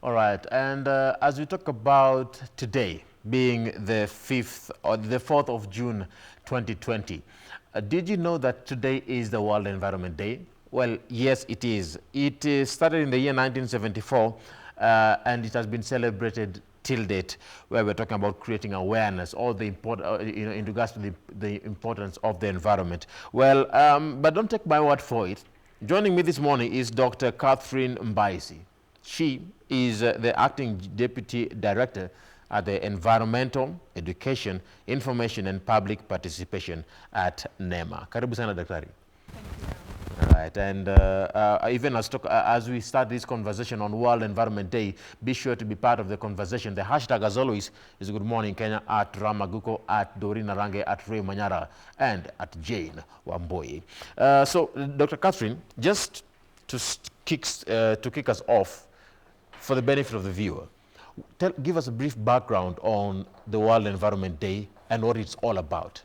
All right, and as we talk about today being the 5th or the 4th of June 2020, did you know that today is the World Environment Day? Well, yes, it is. It started in the year 1974 and it has been celebrated till date, where we're talking about creating awareness, all the in regards to the importance of the environment. Well, but don't take my word for it. Joining me this morning is Dr. Catherine Mbaisi. She is the acting deputy director at the Environmental, Education, Information and Public Participation at NEMA. Karibu sana daktari. All right, and even as we start this conversation on World Environment Day, be sure to be part of the conversation. The hashtag, as always, is Good Morning Kenya, at Ramaguko, at Dorina Range, at Ray Manyara, and at Jane Wamboi. So, Dr. Catherine, just to kick us off, for the benefit of the viewer, give us a brief background on the World Environment Day and what it's all about.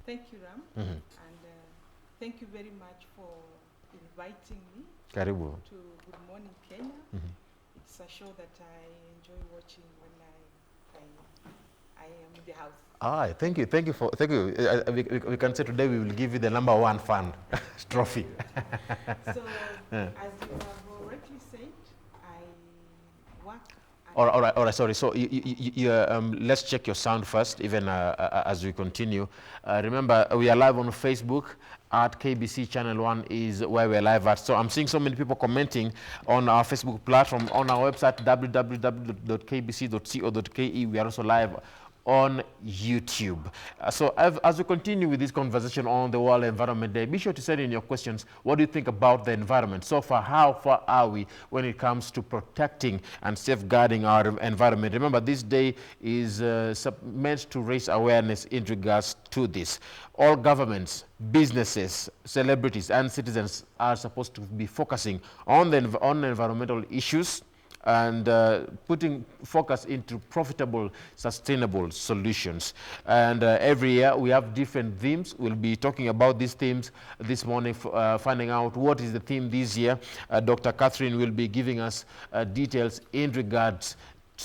Thank you, Ram. And thank you very much for inviting me Karibu. to Good Morning Kenya. It's a show that I enjoy watching when I am in the house. Thank you. We can say today we will give you the #1 fan trophy. So, as you have already said, I work. All right. Sorry. So let's check your sound first, even as we continue. Remember, we are live on Facebook at KBC Channel 1 is where we're live at. So I'm seeing so many people commenting on our Facebook platform, on our website, www.kbc.co.ke. We are also live on YouTube. So as we continue with this conversation on the World Environment Day, be sure to send in your questions. What do you think about the environment? So far, how far are we when it comes to protecting and safeguarding our environment? Remember, this day is meant to raise awareness in regards to this. All governments, businesses, celebrities, and citizens are supposed to be focusing on the environmental issues and putting focus into profitable, sustainable solutions. And every year we have different themes. We'll be talking about these themes this morning, finding out what is the theme this year. Dr. Catherine will be giving us details in regards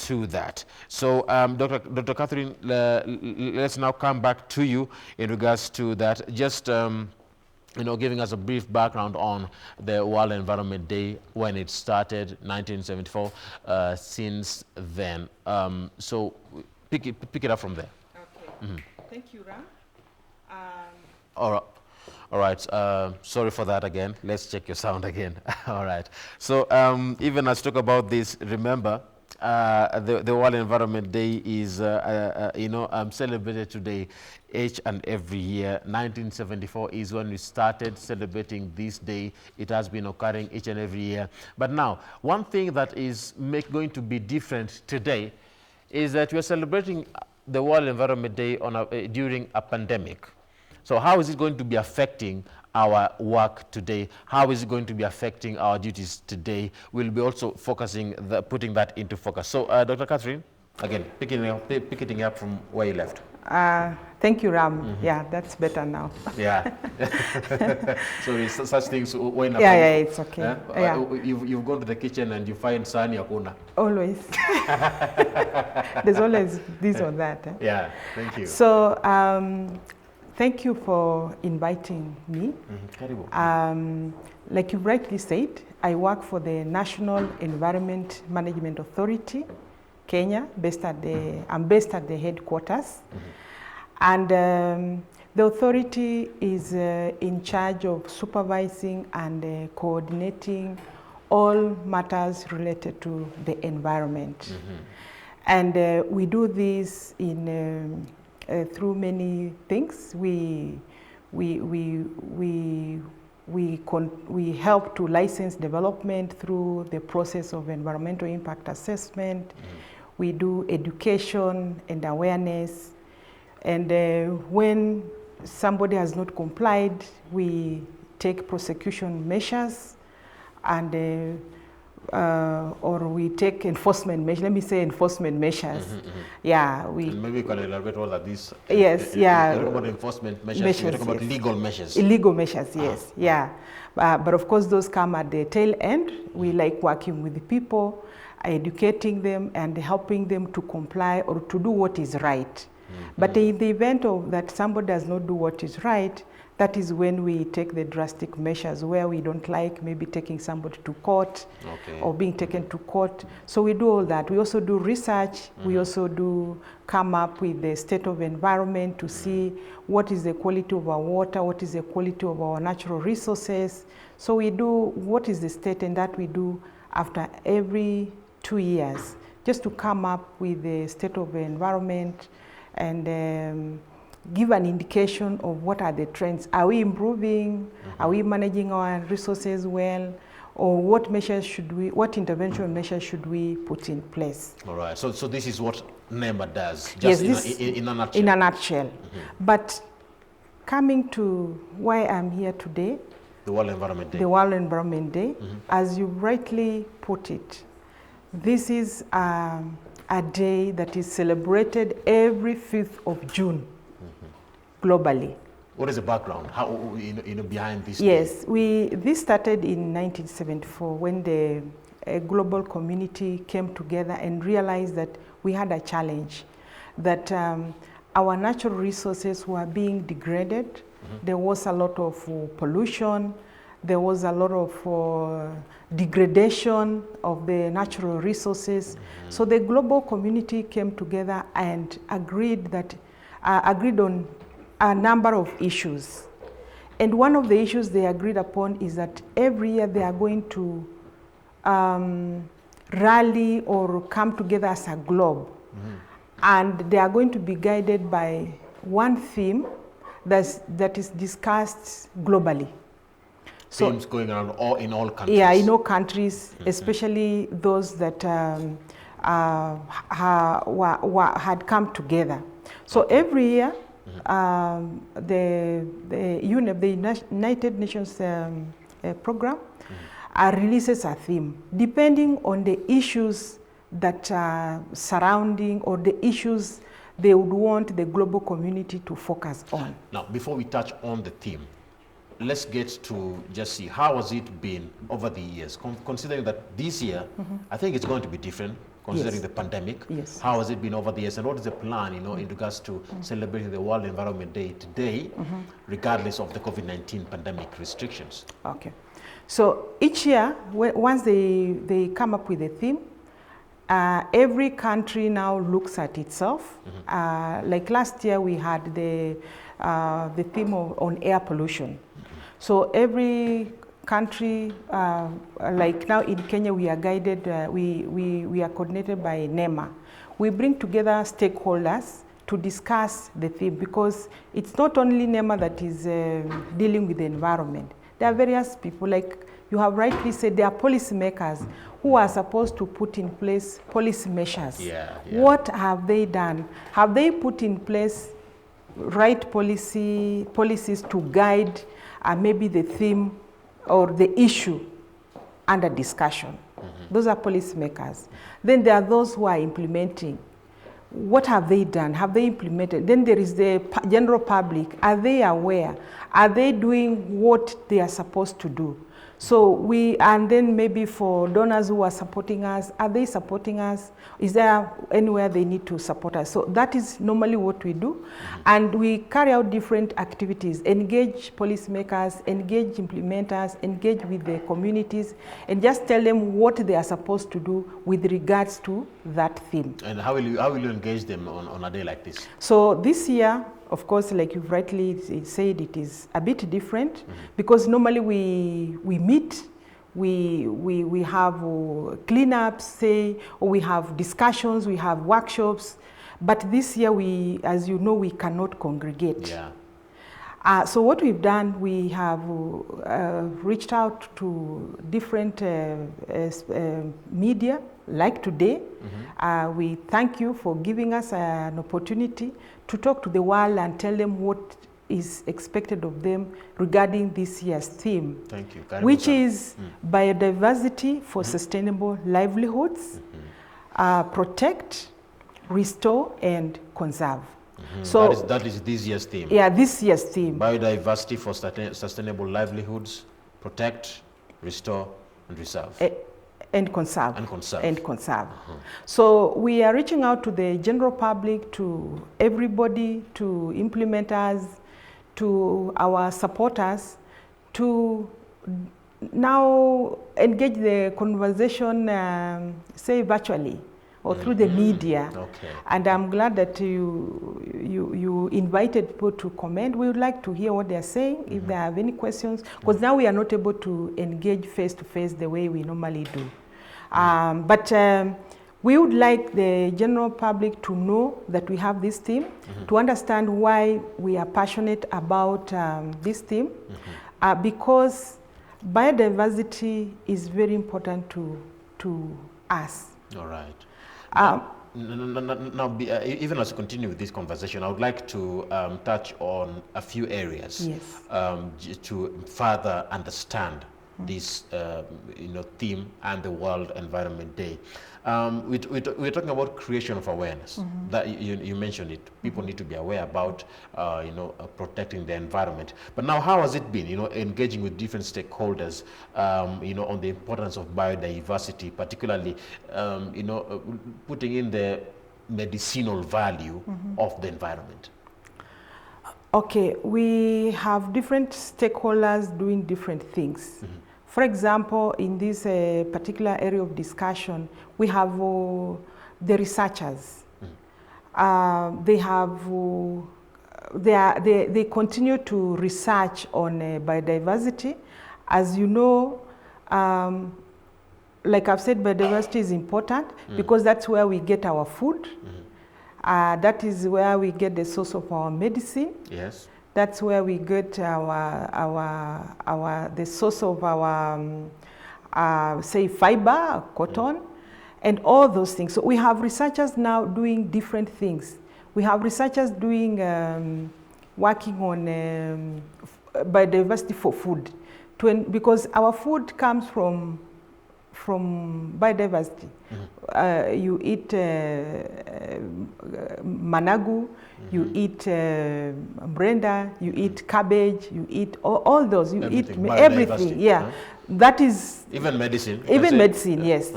to that. So Dr. Catherine, let's now come back to you in regards to that. Just giving us a brief background on the World Environment Day, when it started, 1974, since then. So pick it up from there. Okay. Thank you, Ram. All right. Sorry for that again. Let's check your sound again. All right. So even as talk about this, remember, the World Environment Day is, celebrated today each and every year. 1974 is when we started celebrating this day. It has been occurring each and every year. But now, one thing that is going to be different today is that we're celebrating the World Environment Day during a pandemic. So how is it going to be affecting our work today? How is it going to be affecting our duties today? We'll be also focusing, putting that into focus. So, Dr. Catherine, again, picking it up from where you left. Thank you, Ram. Yeah, that's better now. Yeah. Sorry, such things when yeah, it's okay. You've gone to the kitchen and you find sani yakuna. Always. There's always this or that. Yeah, thank you. So, thank you for inviting me. Like you rightly said, I work for the National Environment Management Authority, Kenya. I'm based at the headquarters. And the authority is in charge of supervising and coordinating all matters related to the environment. And we do this in through many things. We help to license development through the process of environmental impact assessment. We do education and awareness. And when somebody has not complied, we take prosecution measures and or we take enforcement measures. Let me say enforcement measures. Yeah, we. And maybe you can elaborate all of these. Yes, yeah. You're talking about enforcement measures. You're talking about legal measures. Illegal measures, yes, yeah. But of course, those come at the tail end. We like working with the people, educating them, and helping them to comply or to do what is right. But in the event of that somebody does not do what is right, that is when we take the drastic measures where we don't like maybe taking somebody to court or being taken to court. So we do all that. We also do research. We also do come up with the state of environment to see what is the quality of our water, what is the quality of our natural resources. So we do what is the state, and that we do after every 2 years, just to come up with the state of the environment and give an indication of what are the trends. Are we improving? Are we managing our resources well? Or what measures should we, what intervention measures should we put in place? All right, so this is what NEMA does, just yes, in a nutshell. In a nutshell. But coming to why I'm here today, the World Environment Day. The World Environment Day, as you rightly put it, this is a day that is celebrated every 5th of June. Globally. What is the background? How behind this? Yes, this started in 1974 when the global community came together and realized that we had a challenge, that our natural resources were being degraded. There was a lot of pollution. There was a lot of degradation of the natural resources. So the global community came together and agreed on a number of issues. And one of the issues they agreed upon is that every year they are going to rally or come together as a globe. And they are going to be guided by one theme that is discussed globally. Themes going around in all countries? Yeah, in all countries, especially those that had come together. So every year, the United Nations program releases a theme depending on the issues that are surrounding or the issues they would want the global community to focus on. Now, before we touch on the theme, let's get to just see how has it been over the years, considering that this year, I think it's going to be different. Considering the pandemic, how has it been over the years, and what is the plan, in regards to celebrating the World Environment Day today, regardless of the COVID-19 pandemic restrictions? Okay, so each year, once they come up with a theme, every country now looks at itself. Like last year, we had the theme on air pollution. So every country, like now in Kenya, we are guided, we are coordinated by NEMA. We bring together stakeholders to discuss the theme, because it's not only NEMA that is dealing with the environment. There are various people, like you have rightly said, there are policymakers who are supposed to put in place policy measures. What have they done? Have they put in place right policies to guide maybe the theme or the issue under discussion? Those are policymakers. Then there are those who are implementing. What have they done? Have they implemented? Then there is the general public. Are they aware? Are they doing what they are supposed to do? So and then maybe for donors who are supporting us, are they supporting us? Is there anywhere they need to support us? So that is normally what we do. And we carry out different activities, engage policymakers, engage implementers, engage with the communities, and just tell them what they are supposed to do with regards to that theme. And how will you engage them on a day like this? So this year, of course, like you've rightly said, it is a bit different, because normally we meet, we have cleanups, say, or we have discussions, we have workshops, but this year as you know, we cannot congregate. So what we've done, we have reached out to different media, like today. We thank you for giving us an opportunity to talk to the world and tell them what is expected of them regarding this year's theme. Thank you. Which is biodiversity for sustainable livelihoods, protect, restore, and conserve. So that is this year's theme. Yeah, this year's theme. Biodiversity for sustainable livelihoods, protect, restore, and reserve. And conserve. And conserve. And conserve. So we are reaching out to the general public, to everybody, to implementers, to our supporters, to now engage the conversation, say virtually or through the media. Okay. And I'm glad that you invited people to comment. We would like to hear what they're saying, if they have any questions, because now we are not able to engage face to face the way we normally do. But we would like the general public to know that we have this theme, to understand why we are passionate about this theme, because biodiversity is very important to us. All right. Now, even as we continue with this conversation, I would like to touch on a few areas to further understand this theme and the World Environment Day. We're talking about creation of awareness. That you mentioned it. People need to be aware about protecting the environment. But now, how has it been? Engaging with different stakeholders, on the importance of biodiversity, particularly putting in the medicinal value of the environment. Okay, we have different stakeholders doing different things. For example, in this particular area of discussion, we have the researchers. They continue to research on biodiversity. As you know, like I've said, biodiversity is important because that's where we get our food. That is where we get the source of our medicine. Yes. That's where we get the source of our, say, fiber, cotton, and all those things. So we have researchers now doing different things. We have researchers doing, working on biodiversity for food, because our food comes from biodiversity. You eat managu, you eat brenda, you eat cabbage, you eat all those, you eat everything. Yeah, that is even medicine. Even medicine, yes.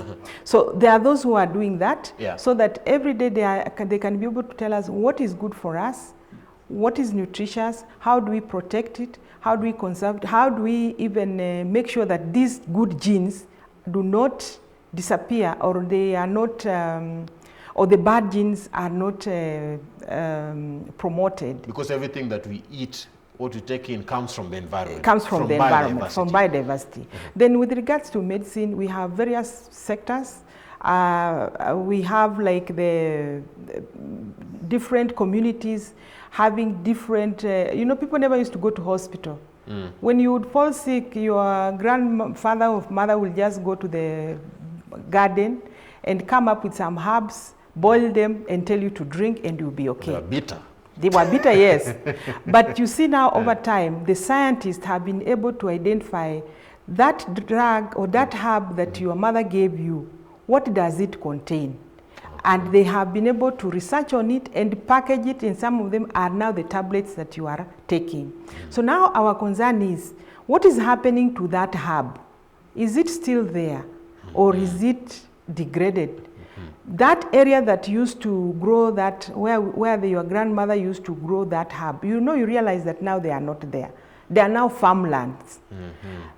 So there are those who are doing that, yeah, so that every day they can be able to tell us what is good for us, what is nutritious, how do we protect it, how do we conserve it, how do we even make sure that these good genes do not disappear, or they are not, or the bad genes are not promoted. Because everything that we eat, what we take in, comes from the environment. It comes from the environment, from biodiversity. Then with regards to medicine, we have various sectors. We have like the different communities having different, people never used to go to hospital. When you would fall sick, your grandfather or mother will just go to the garden and come up with some herbs, boil them, and tell you to drink, and you'll be okay. They were bitter. They were bitter, yes. But you see now, over time, the scientists have been able to identify that drug or that herb that your mother gave you, what does it contain? And they have been able to research on it and package it, and some of them are now the tablets that you are taking. So now our concern is, what is happening to that herb? Is it still there, or is it degraded? That area that used to grow that, where your grandmother used to grow that herb, you realize that now they are not there. They are now farmlands.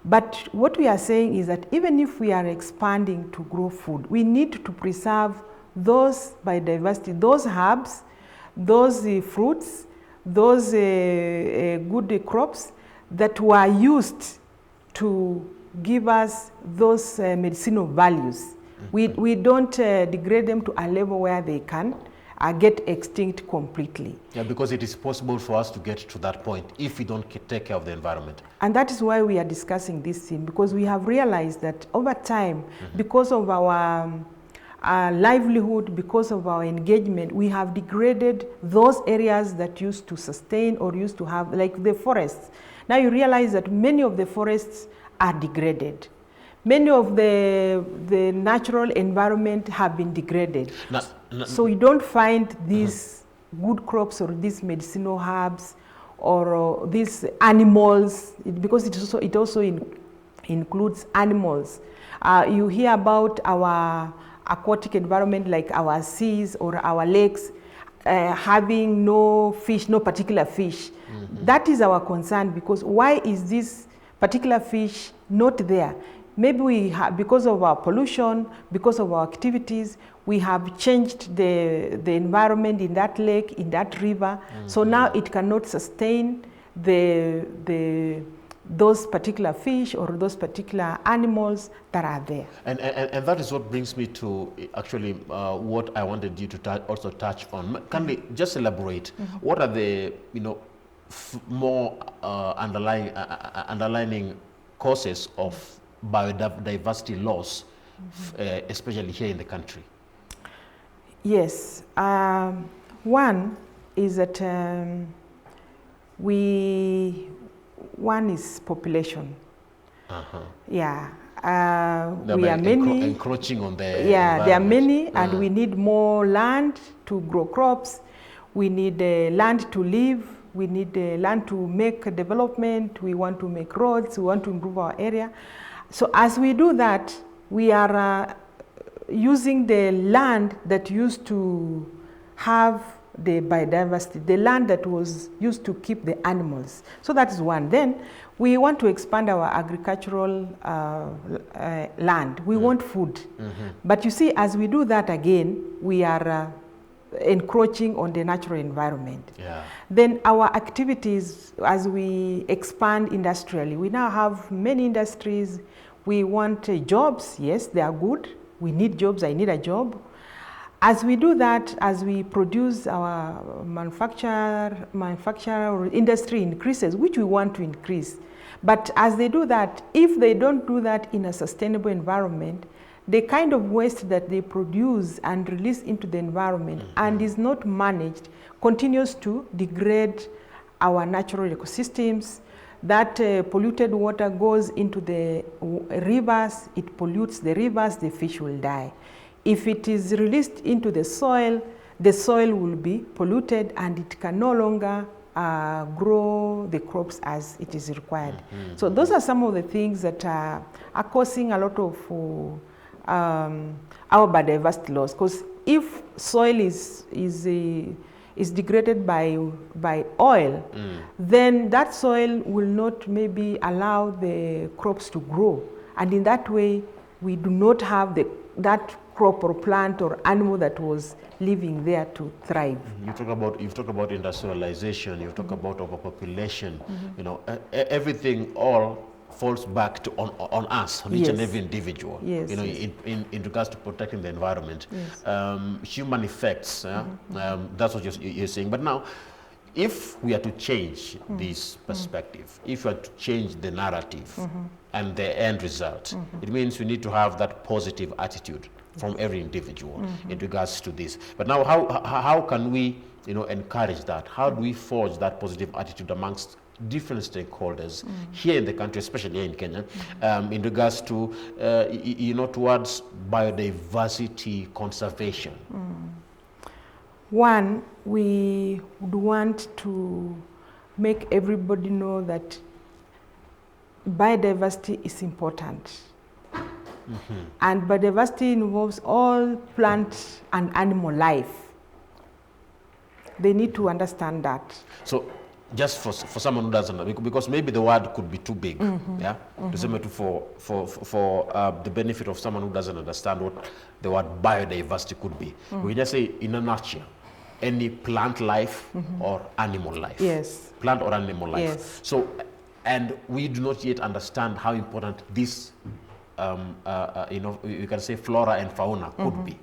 But what we are saying is that even if we are expanding to grow food, we need to preserve those biodiversity, those herbs, those fruits, those good crops that were used to give us those medicinal values. We don't degrade them to a level where they can get extinct completely. Yeah, because it is possible for us to get to that point if we don't take care of the environment. And that is why we are discussing this theme, because we have realized that over time, because of our livelihood, because of our engagement, we have degraded those areas that used to sustain or used to have, like the forests. Now you realize that many of the forests are degraded. Many of the natural environment have been degraded. So you don't find these good crops or these medicinal herbs or these animals, because it also includes animals. You hear about our aquatic environment, like our seas or our lakes, having no fish, no particular fish. That is our concern, because why is this particular fish not there? Maybe we have, because of our pollution, because of our activities, we have changed the environment in that lake, in that river. So now it cannot sustain those particular fish or those particular animals that are there. And that is what brings me to actually what I wanted you to also touch on. Can we just elaborate? What are the more underlining causes of biodiversity loss, especially here in the country? Yes. One is that one is population. Yeah. We are many. Encroaching on the Yeah, there are many, and we need more land to grow crops. We need land to live. We need land to make development. We want to make roads. We want to improve our area. So as we do that, we are using the land that used to have the biodiversity, the land that was used to keep the animals. So that is one. Then we want to expand our agricultural land. We want food. But you see, as we do that again, we are encroaching on the natural environment. Then our activities, as we expand industrially, we now have many industries. We want jobs. Yes, they are good. We need jobs. I need a job. As we do that, as we produce, our manufacture or industry increases, which we want to increase. But as they do that, if they don't do that in a sustainable environment, the kind of waste that they produce and release into the environment and is not managed continues to degrade our natural ecosystems. That polluted water goes into the rivers, it pollutes the rivers, the fish will die. If it is released into the soil will be polluted and it can no longer grow the crops as it is required. So those are some of the things that are causing a lot of our biodiversity loss. Because if soil is degraded by oil, then that soil will not maybe allow the crops to grow. And in that way, we do not have that crop or plant or animal that was living there to thrive. You've talked about industrialization, you've talked about overpopulation, everything all falls back to on us, on each and every individual, in regards to protecting the environment. Human effects, that's what you're saying. But now, if we are to change this perspective, if we are to change the narrative and the end result, it means we need to have that positive attitude from every individual in regards to this. But now, how can we encourage that? How do we forge that positive attitude amongst different stakeholders here in the country, especially here in Kenya, in regards to, towards biodiversity conservation? One, we would want to make everybody know that biodiversity is important. And biodiversity involves all plant and animal life. They need to understand that. So, just for someone who doesn't know, because maybe the word could be too big, for the benefit of someone who doesn't understand what the word biodiversity could be. We just say, in a nutshell, any plant life or animal life. Yes. Plant or animal life. Yes. So, and we do not yet understand how important this, you can say flora and fauna could be.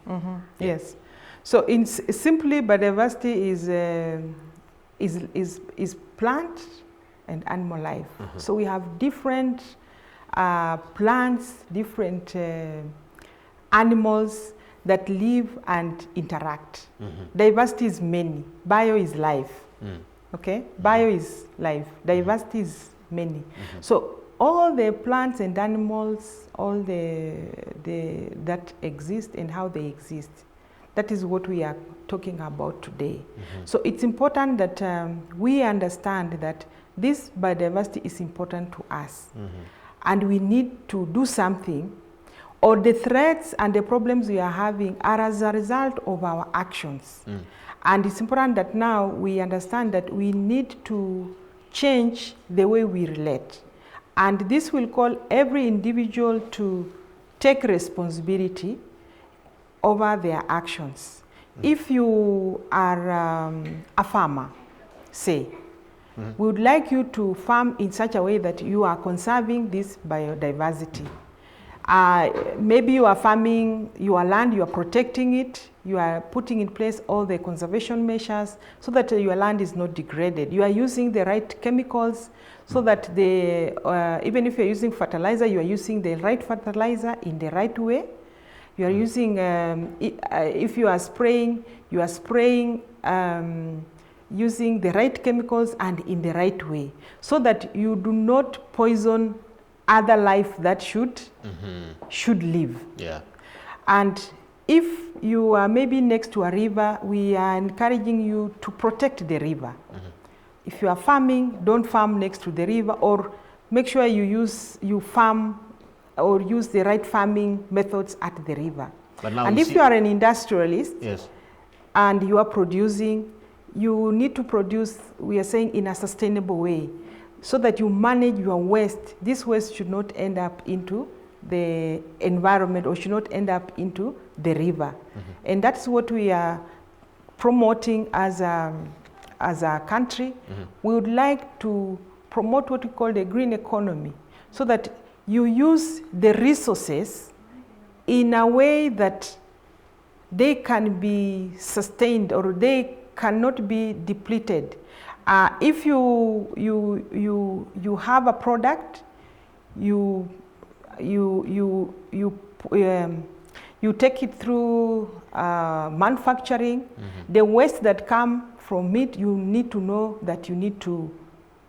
Yes. So, simply biodiversity is plant and animal life. So we have different plants, different animals that live and interact. Diversity is many. Bio is life. Okay? Bio is life. Diversity is many. So all the plants and animals, all that exist and how they exist, that is what we are talking about today. So it's important that we understand that this biodiversity is important to us. And we need to do something, or the threats and the problems we are having are as a result of our actions. And it's important that now we understand that we need to change the way we relate. And this will call every individual to take responsibility over their actions. If you are a farmer, say, we would like you to farm in such a way that you are conserving this biodiversity. Maybe you are farming your land, you are protecting it, you are putting in place all the conservation measures so that your land is not degraded. You are using the right chemicals so that even if you are using fertilizer, you are using the right fertilizer in the right way. You are using, if you are spraying using the right chemicals and in the right way, so that you do not poison other life that should live. Yeah. And if you are maybe next to a river, we are encouraging you to protect the river. If you are farming, don't farm next to the river, or make sure you farm or use the right farming methods at the river. And if you are an industrialist, yes, and you are producing, you need to produce, we are saying, in a sustainable way, so that you manage your waste. This waste should not end up into the environment or should not end up into the river. And that's what we are promoting as a country. We would like to promote what we call the green economy, so that you use the resources in a way that they can be sustained or they cannot be depleted. If you have a product, you take it through manufacturing. The waste that come from it, you need to know that you need to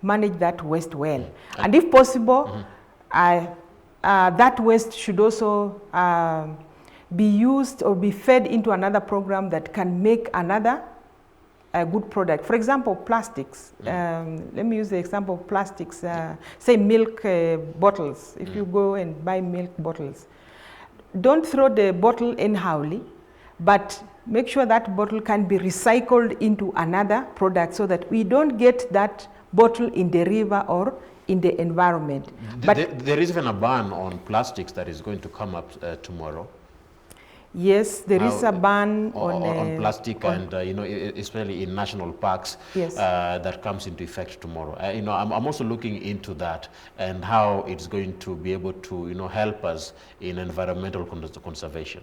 manage that waste well. And if possible, that waste should also be used or be fed into another program that can make another good product. For example, plastics. Let me use the example of plastics. Say milk bottles. If you go and buy milk bottles, don't throw the bottle anyhowly, but make sure that bottle can be recycled into another product, so that we don't get that bottle in the river or in the environment. But there is even a ban on plastics that is going to come up tomorrow. Yes, there is a ban on plastic, and especially in national parks. Yes. That comes into effect tomorrow. I'm also looking into that and how it's going to be able to help us in environmental conservation.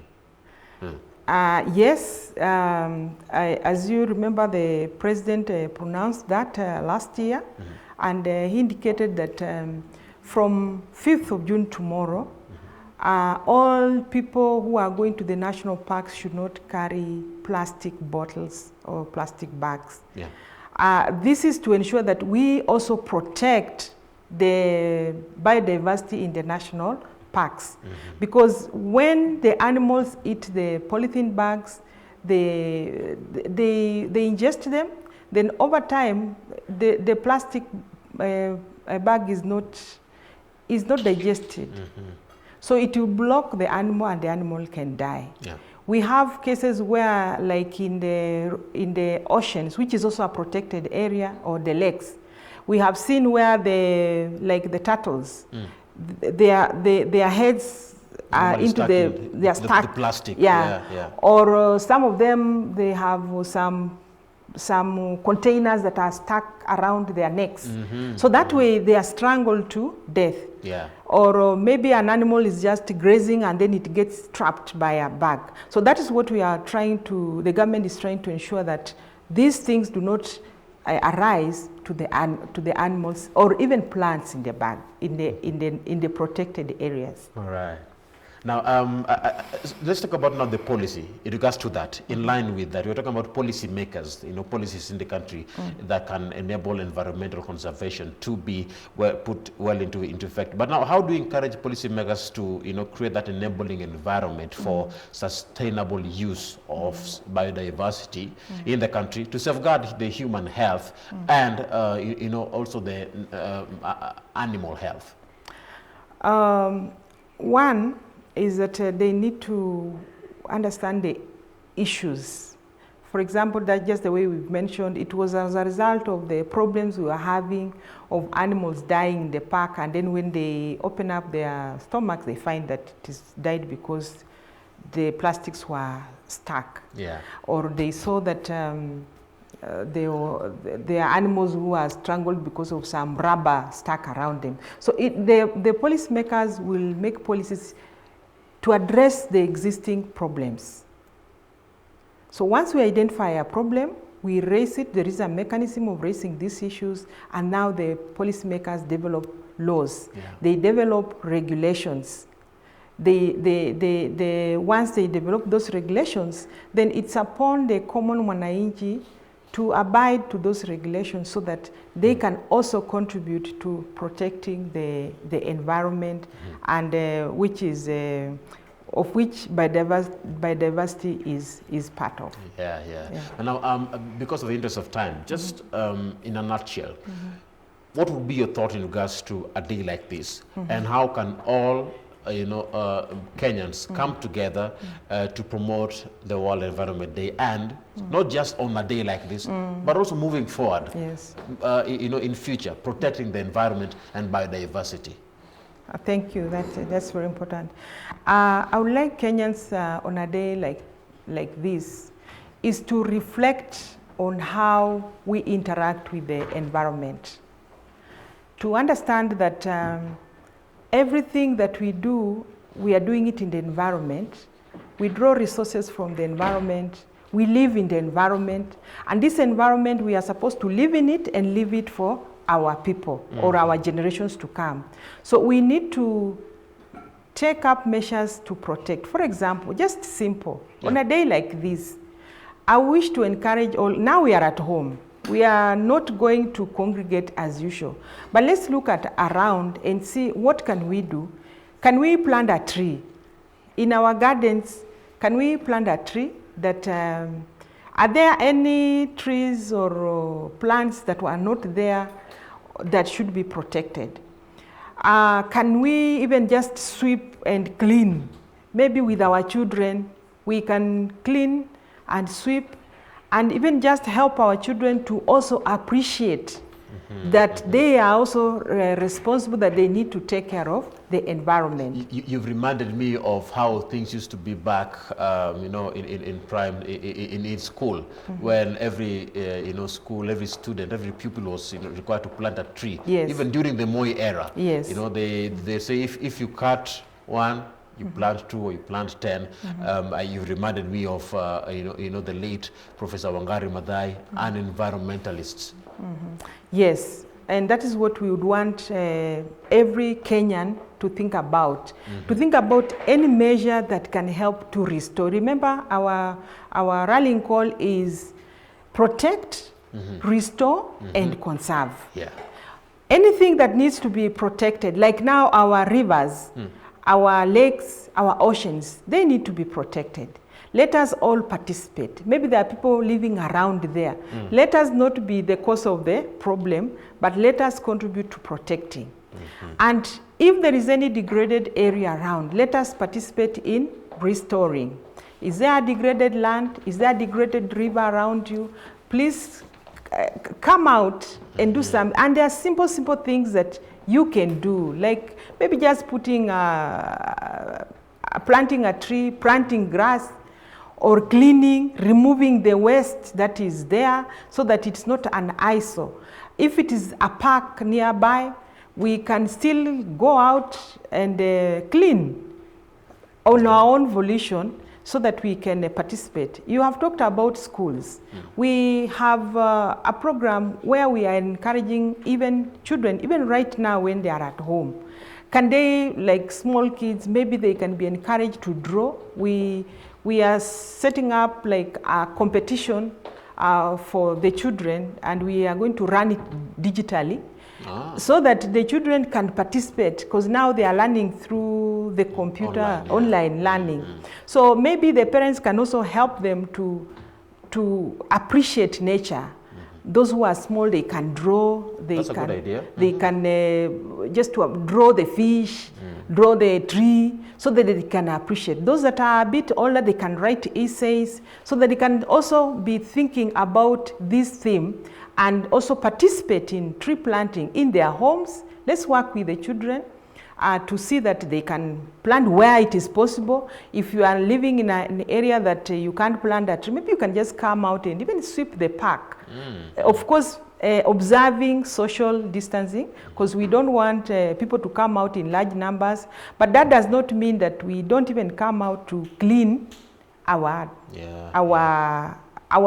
Yes, as you remember, the president pronounced that last year, and he indicated that from 5th of June tomorrow, all people who are going to the national parks should not carry plastic bottles or plastic bags. Yeah. This is to ensure that we also protect the biodiversity in the national parks. Because when the animals eat the polythene bags, they ingest them, then over time the plastic bag is not digested. So it will block the animal and the animal can die. Yeah. We have cases where, like in the oceans, which is also a protected area, or the lakes, we have seen where the turtles, their heads are into they are stuck. The plastic. Yeah. Or some of them, they have some containers that are stuck around their necks. So that way they are strangled to death. Yeah. Or maybe an animal is just grazing and then it gets trapped by a bag. So that is what we are the government is trying to ensure, that these things do not arise to the animals or even plants in the bag, in the protected areas. All right. Now, let's talk about now the policy in regards to that. In line with that, we're talking about policy makers, policies in the country that can enable environmental conservation to be put well into effect. But now, how do you encourage policy makers to, create that enabling environment for sustainable use of biodiversity in the country to safeguard the human health and, also the animal health? One is that they need to understand the issues. For example, that's just the way we've mentioned, it was as a result of the problems we were having of animals dying in the park, and then when they open up their stomachs, they find that it is died because the plastics were stuck. Yeah. Or they saw that there are animals who are strangled because of some rubber stuck around them. So the policymakers will make policies to address the existing problems. So once we identify a problem, we raise it. There is a mechanism of raising these issues, and now the policymakers develop laws. Yeah. They develop regulations. Once they develop those regulations, then it's upon the common mwananchi to abide to those regulations so that they can also contribute to protecting the environment, and which is of which biodiversity is part of. Yeah. And now, because of the interest of time, just in a nutshell, what would be your thought in regards to a day like this, and how can all Kenyans come together to promote the World Environment Day, and not just on a day like this, but also moving forward, yes, in future, protecting the environment and biodiversity? Thank you. That's very important. I would like Kenyans on a day like this is to reflect on how we interact with the environment, to understand that everything that we do, we are doing it in the environment. We draw resources from the environment. We live in the environment. And this environment, we are supposed to live in it and live it for our people or our generations to come. So we need to take up measures to protect. For example, just simple, on a day like this, I wish to encourage all, now we are at home. We are not going to congregate as usual, but let's look at around and see what can we do. Can we plant a tree? In our gardens, can we plant a tree? That are there any trees or plants that were not there that should be protected? Can we even just sweep and clean? Maybe with our children, we can clean and sweep, and even just help our children to also appreciate that they are also responsible, that they need to take care of the environment. You've reminded me of how things used to be back, in school, when every school, every student, every pupil was required to plant a tree. Yes. Even during the Moi era. Yes. They say if you cut one, you plant 2 or you plant 10. You reminded me of the late Professor Wangari Maathai, an environmentalist. Yes, and that is what we would want every Kenyan to think about. To think about any measure that can help to restore. Remember, our rallying call is protect, restore, and conserve. Yeah. Anything that needs to be protected, like now our rivers, our lakes, our oceans, they need to be protected. Let us all participate. Maybe there are people living around there. Let us not be the cause of the problem, but let us contribute to protecting. And if there is any degraded area around, let us participate in restoring. Is there a degraded land? Is there a degraded river around you? Please come out and do some. And there are simple things that you can do, like maybe just putting planting a tree, planting grass, or cleaning, removing the waste that is there so that it's not an eyesore. If it is a park nearby, we can still go out and clean on our own volition so that we can participate. You have talked about schools. We have a program where we are encouraging even children, even right now when they are at home. can they, like small kids, maybe they can be encouraged to draw. We are setting up like a competition for the children, and we are going to run it digitally. So that the children can participate, because now they are learning through the computer, online learning. So maybe the parents can also help them to appreciate nature. Those who are small, they can draw. That's a good idea. They can just to draw the fish, draw the tree, so that they can appreciate. Those that are a bit older, they can write essays, so that they can also be thinking about this theme and also participate in tree planting in their homes. Let's work with the children to see that they can plant where it is possible. If you are living in an area that you can't plant a tree, maybe you can just come out and even sweep the park. Of course, observing social distancing, because we don't want people to come out in large numbers. But that does not mean that we don't even come out to clean our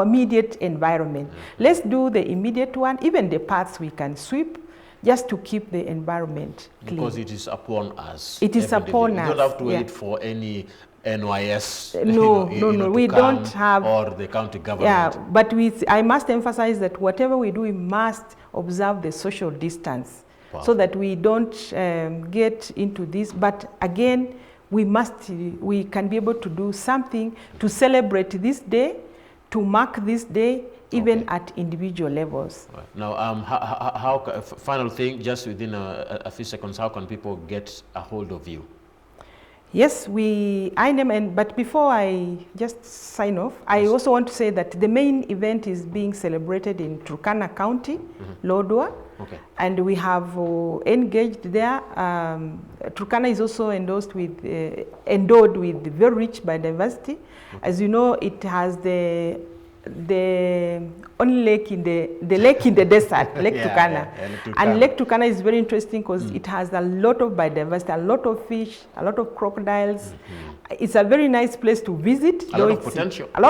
immediate environment. Let's do the immediate one, even the paths we can sweep, just to keep the environment clean. Because it is upon us. It is upon us. You don't have to wait for any NYS no, we don't have, or the county government. Yeah, but I must emphasize that whatever we do, we must observe the social distance. Wow. So that we don't get into this. But again, we can be able to do something to celebrate this day, to mark this day, even at individual levels. Right. Now, final thing, just within a few seconds, how can people get a hold of you? Yes, but before I just sign off, I also want to say that the main event is being celebrated in Turkana County, Lodwar. Okay. And we have engaged there. Turkana is also endowed with very rich biodiversity. As you know, it has the only lake in the desert, Lake Turkana. And Lake Turkana is very interesting because it has a lot of biodiversity, a lot of fish, a lot of crocodiles. It's a very nice place to visit. A lot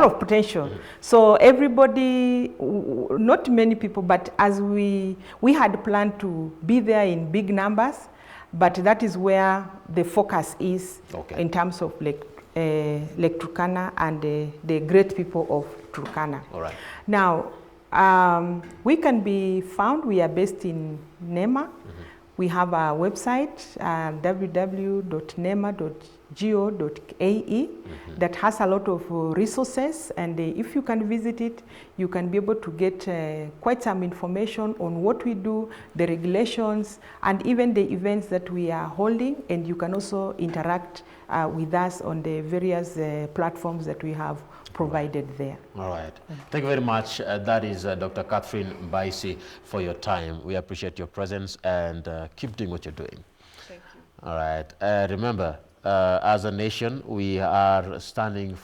of potential. So everybody, not many people, but as we had planned to be there in big numbers, but that is where the focus is in terms of Lake Turkana and the great people of Turkana. All right. Now, we can be found. We are based in NEMA. We have a website, www.nema.go.ae, that has a lot of resources, and if you can visit it, you can be able to get quite some information on what we do, the regulations, and even the events that we are holding, and you can also interact with us on the various platforms that we have provided there. All right. Thank you very much. That is Dr. Catherine Mbaisi for your time. We appreciate your presence, and keep doing what you're doing. Thank you. All right. Remember, as a nation, we are standing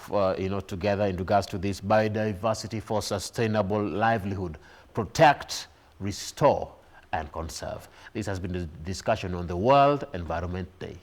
together in regards to this biodiversity for sustainable livelihood. Protect, restore, and conserve. This has been the discussion on the World Environment Day.